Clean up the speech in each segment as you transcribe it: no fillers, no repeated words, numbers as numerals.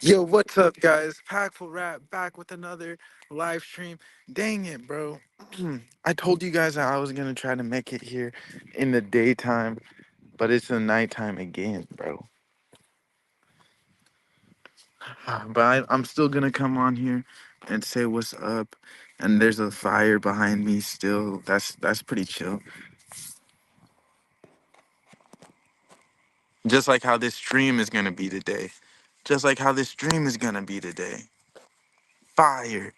Yo, what's up, guys? Packful Rap back with another live stream. Dang it, bro. I told you guys that I was gonna try to make it here in the daytime, but it's the nighttime again, bro. But I'm still gonna come on here and say what's up. And there's a fire behind me still. That's pretty chill. Just like how this stream is gonna be today. Just like how this stream is gonna be today. Fire.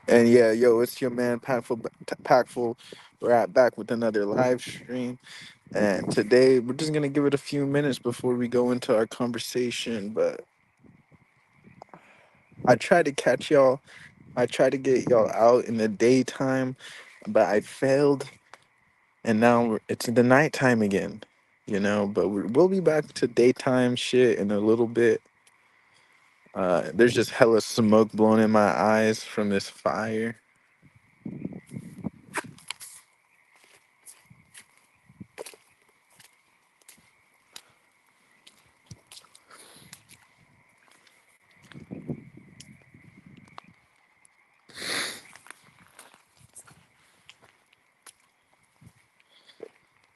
And yeah, yo, it's your man Packful. Back with another live stream. And today we're just gonna give it a few minutes before we go into our conversation. But I tried to catch y'all. I tried to get y'all out in the daytime, but I failed. And now it's the nighttime again, But we'll be back to daytime shit in a little bit. There's just hella smoke blowing in my eyes from this fire.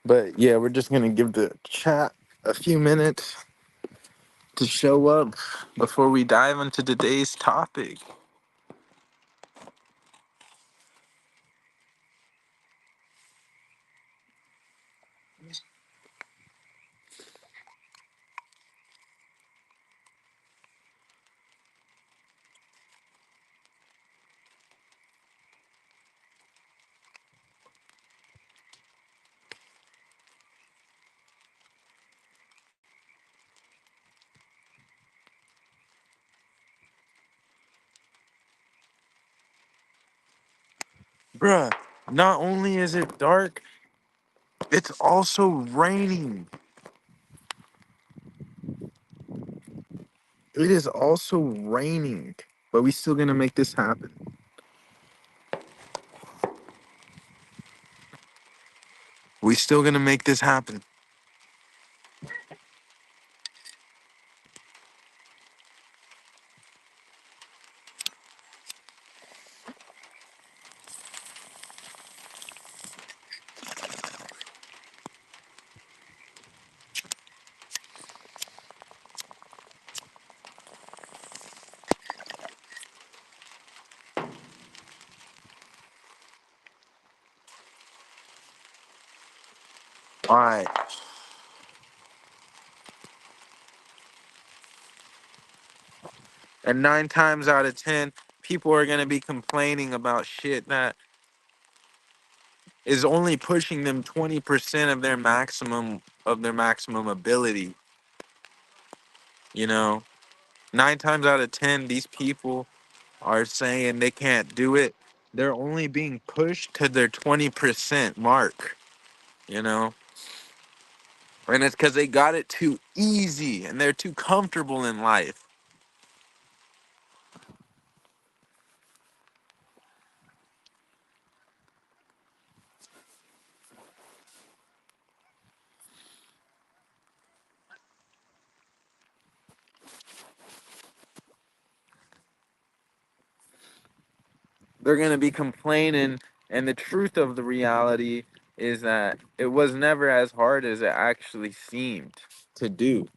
But yeah, we're just gonna give the chat a few minutes to show up before we dive into today's topic. Bruh, not only is it dark, it's also raining. It is also raining, but we still gonna make this happen. We still gonna make this happen. All right. And 9 times out of 10, people are gonna be complaining about shit that is only pushing them 20% of their maximum ability. You know, 9 times out of 10, these people are saying they can't do it. They're only being pushed to their 20% mark, you know? And it's because they got it too easy and they're too comfortable in life. They're going to be complaining. And the truth of the reality is that it was never as hard as it actually seemed to do.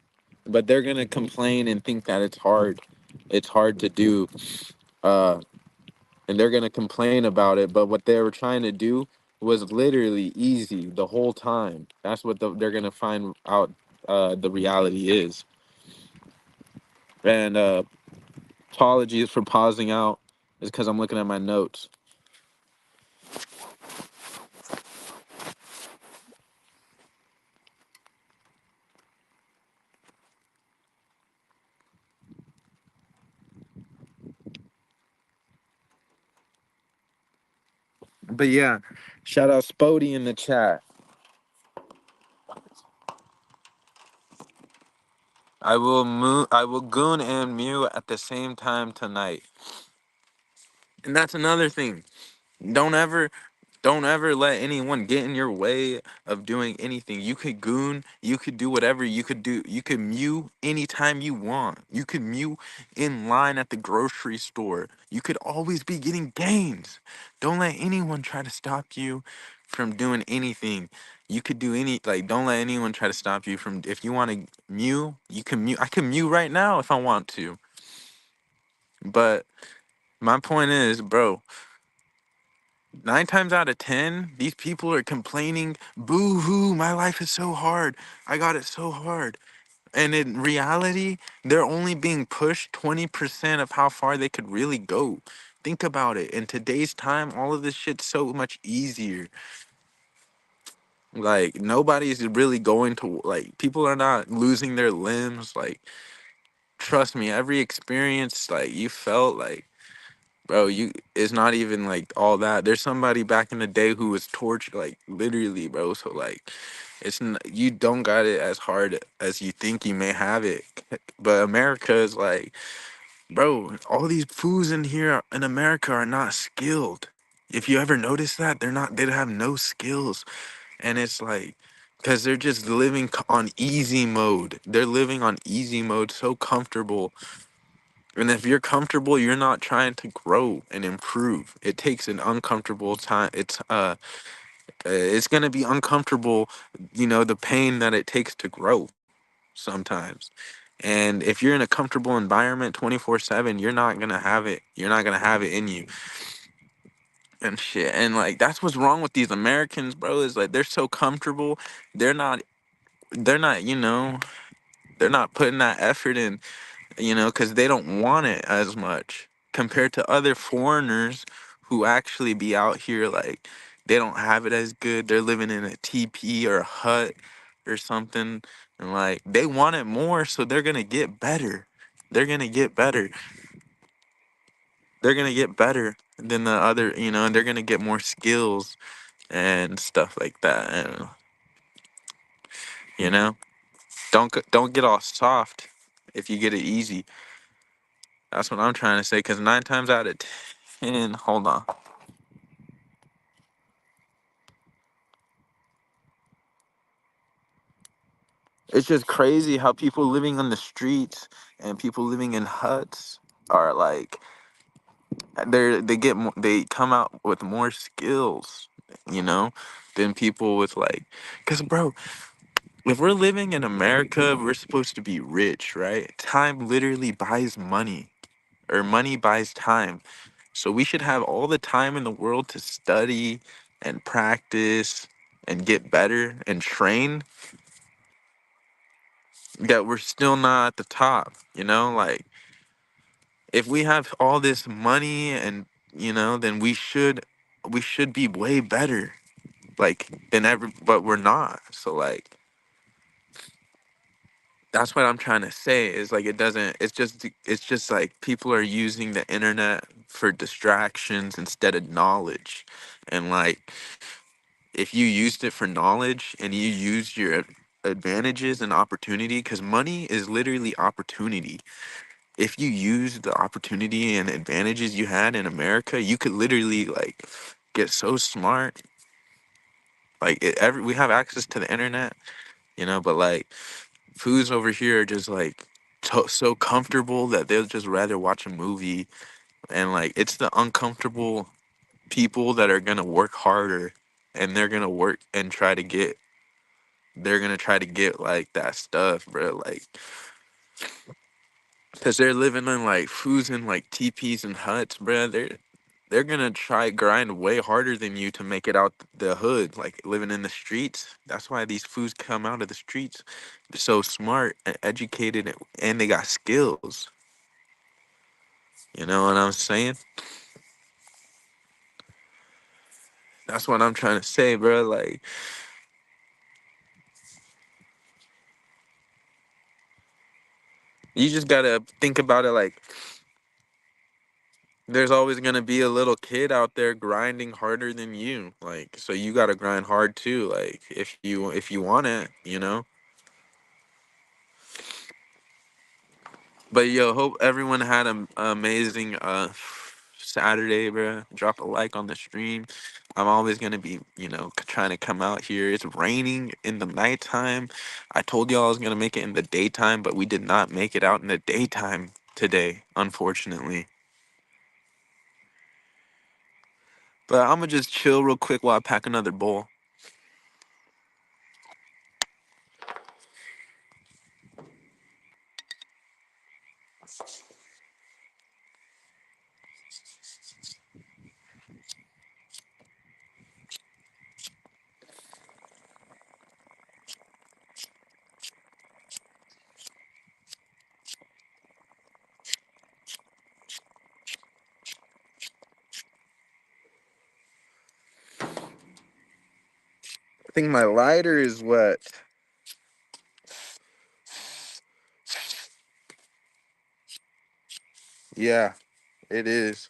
But they're going to complain and think that it's hard It's hard to do, uh, and they're gonna complain about it. But what they were trying to do was literally easy the whole time. That's what they're gonna find out. The reality is, and apologies for pausing out. Is because I'm looking at my notes. But yeah, shout out Spody in the chat. I will goon and mew at the same time tonight. And that's another thing. Don't ever don't ever let anyone get in your way of doing anything. You could goon, you could do whatever you could do. You could mew anytime you want. You could mew in line at the grocery store. You could always be getting gains. Don't let anyone try to stop you from doing anything. You could do any, like, don't let anyone try to stop you from, if you want to mew, you can mew. I can mew right now if I want to. But my point is, bro, 9 times out of 10, these people are complaining, boo hoo, my life is so hard. I got it so hard. And in reality, they're only being pushed 20% of how far they could really go. Think about it. In today's time, all of this shit's so much easier. Like, nobody's really going to, like, people are not losing their limbs. Like, trust me, every experience, like, you felt like, bro, you, it's not even like all that. There's somebody back in the day who was tortured, like, literally, bro. So like, you don't got it as hard as you think you may have it. But America is like, bro, all these foods in here in America are not skilled. If you ever notice that, they have no skills. And it's like, because they're just living on easy mode. They're living on easy mode, so comfortable. And if you're comfortable, you're not trying to grow and improve. It takes an uncomfortable time. It's gonna be uncomfortable, the pain that it takes to grow sometimes. And if you're in a comfortable environment 24/7, you're not gonna have it. You're not gonna have it in you and shit. And like, that's what's wrong with these Americans, bro. Is like, they're so comfortable. They're not. They're not. They're not putting that effort in, because they don't want it as much compared to other foreigners who actually be out here. Like, they don't have it as good. They're living in a teepee or a hut or something, and like, they want it more, so they're gonna get better. They're gonna get better. They're gonna get better than the other, and they're gonna get more skills and stuff like that. And, you know, don't get all soft if you get it easy. That's what I'm trying to say. Because 9 times out of 10, hold on. It's just crazy how people living on the streets and people living in huts are like, they get more, they come out with more skills, you know, than people with like, because bro, if we're living in America, we're supposed to be rich, right? Time literally buys money, or money buys time. So we should have all the time in the world to study and practice and get better and train, that we're still not at the top, like, if we have all this money and, then we should be way better, like, than ever, but we're not. So like, that's what I'm trying to say, is like, it's just like, people are using the internet for distractions instead of knowledge. And like, if you used it for knowledge and you used your advantages and opportunity, because money is literally opportunity. If you use the opportunity and advantages you had in America, you could literally like get so smart. Like, we have access to the internet, but like, foods over here are just like so comfortable that they'll just rather watch a movie. And like, it's the uncomfortable people that are gonna work harder, and they're gonna work and try to get like that stuff, bro. Like, Cause they're living in like foods and like teepees and huts, bruh. They're gonna try grind way harder than you to make it out the hood, like living in the streets. That's why these fools come out of the streets. They're so smart and educated, and they got skills. You know what I'm saying? That's what I'm trying to say, bro. Like, you just gotta think about it like there's always gonna be a little kid out there grinding harder than you. Like, so you gotta grind hard too. Like, if you want it, you know. But yo, hope everyone had an amazing Saturday, bro. Drop a like on the stream. I'm always gonna be, trying to come out here. It's raining in the nighttime. I told y'all I was gonna make it in the daytime, but we did not make it out in the daytime today, unfortunately. But I'm gonna just chill real quick while I pack another bowl. I think my lighter is wet. Yeah, it is.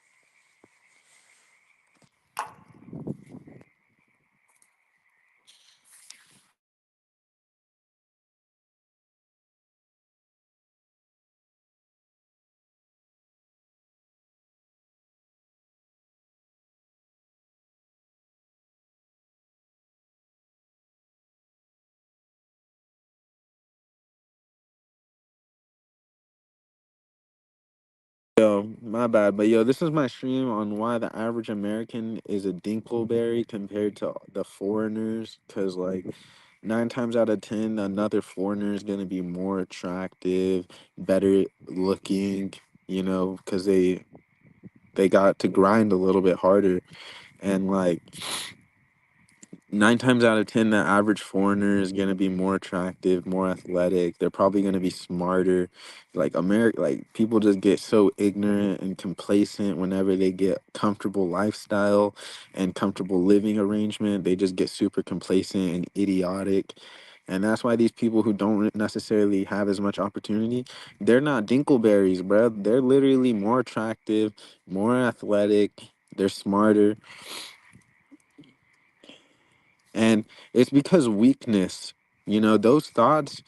Yo, my bad. But yo, this is my stream on why the average American is a dinkleberry compared to the foreigners. Cause like 9 times out of 10, another foreigner is gonna be more attractive, better looking, because they got to grind a little bit harder. And like 9 times out of 10, the average foreigner is gonna be more attractive, more athletic. They're probably gonna be smarter. Like people just get so ignorant and complacent whenever they get comfortable lifestyle and comfortable living arrangement. They just get super complacent and idiotic. And that's why these people who don't necessarily have as much opportunity, they're not dinkleberries, bruh. They're literally more attractive, more athletic, they're smarter. And it's because weakness, those thoughts,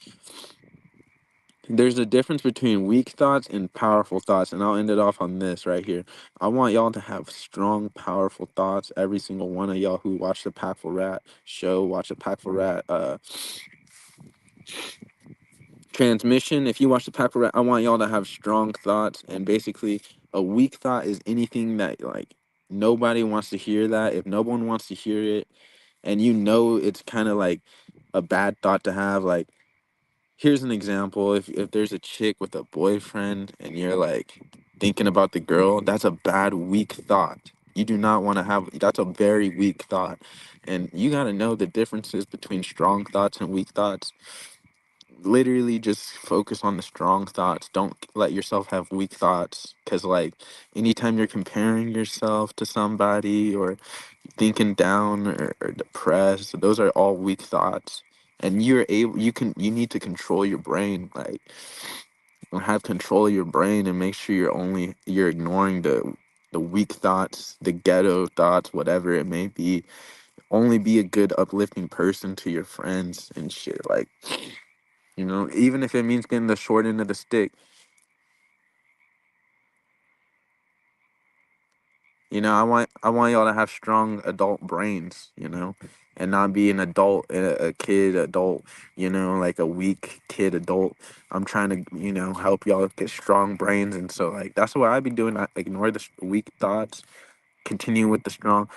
there's a difference between weak thoughts and powerful thoughts. And I'll end it off on this right here. I want y'all to have strong, powerful thoughts. Every single one of y'all who watch the Packful Rat show, watch the Packful Rat transmission. If you watch the Packful Rat, I want y'all to have strong thoughts. And basically, a weak thought is anything that, like, nobody wants to hear that. If no one wants to hear it, and it's kind of like a bad thought to have, like, here's an example. If there's a chick with a boyfriend and you're like thinking about the girl, that's a bad, weak thought. You do not want to have, that's a very weak thought. And you got to know the differences between strong thoughts and weak thoughts. Literally just focus on the strong thoughts. Don't let yourself have weak thoughts. Because, like, anytime you're comparing yourself to somebody or thinking down or depressed, those are all weak thoughts. And you need to control your brain, like, have control of your brain and make sure you're ignoring the weak thoughts, the ghetto thoughts, whatever it may be. Only be a good uplifting person to your friends and shit, like, even if it means getting the short end of the stick. I want y'all to have strong adult brains, and not be an adult, a kid adult, like a weak kid adult. I'm trying to, help y'all get strong brains, and so, like, that's what I be doing. I ignore the weak thoughts, continue with the strong.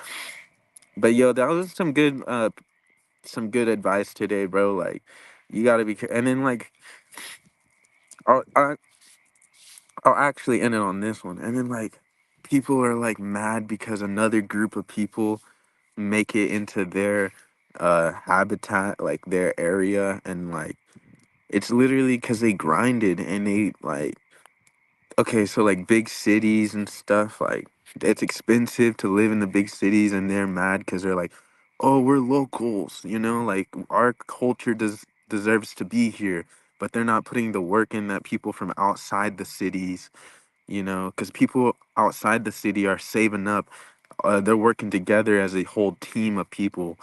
But yo, that was some good advice today, bro. Like, you gotta be, and then like, I I'll actually end it on this one. And then like people are like mad because another group of people make it into their habitat, like their area, and like it's literally because they grinded and they like, okay, so like big cities and stuff, like it's expensive to live in the big cities, and they're mad because they're like, oh, we're locals, you know, like our culture deserves to be here, but they're not putting the work in that people from outside the cities, you know, because people outside the city are saving up. They're working together as a whole team of people,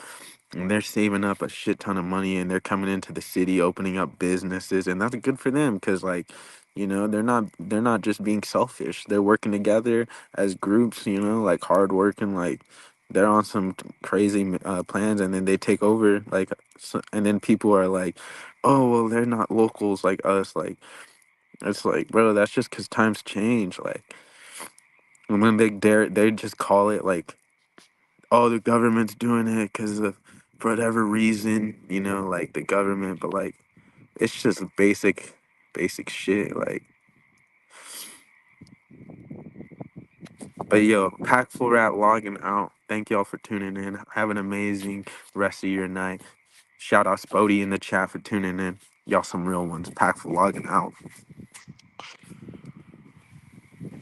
and they're saving up a shit ton of money, and they're coming into the city, opening up businesses, and that's good for them because, like, you know, they're not just being selfish. They're working together as groups, you know, like hard working, like they're on some crazy plans, and then they take over, like, so, and then people are like, oh, well, they're not locals like us, like it's like, bro, that's just because times change. Like, and when they just call it like, oh, the government's doing it because of for whatever reason, you know, like the government, but like it's just basic shit. Like, but yo, Packful Rat logging out. Thank y'all for tuning in. Have an amazing rest of your night. Shout out Spody in the chat for tuning in. Y'all some real ones. Packful logging out.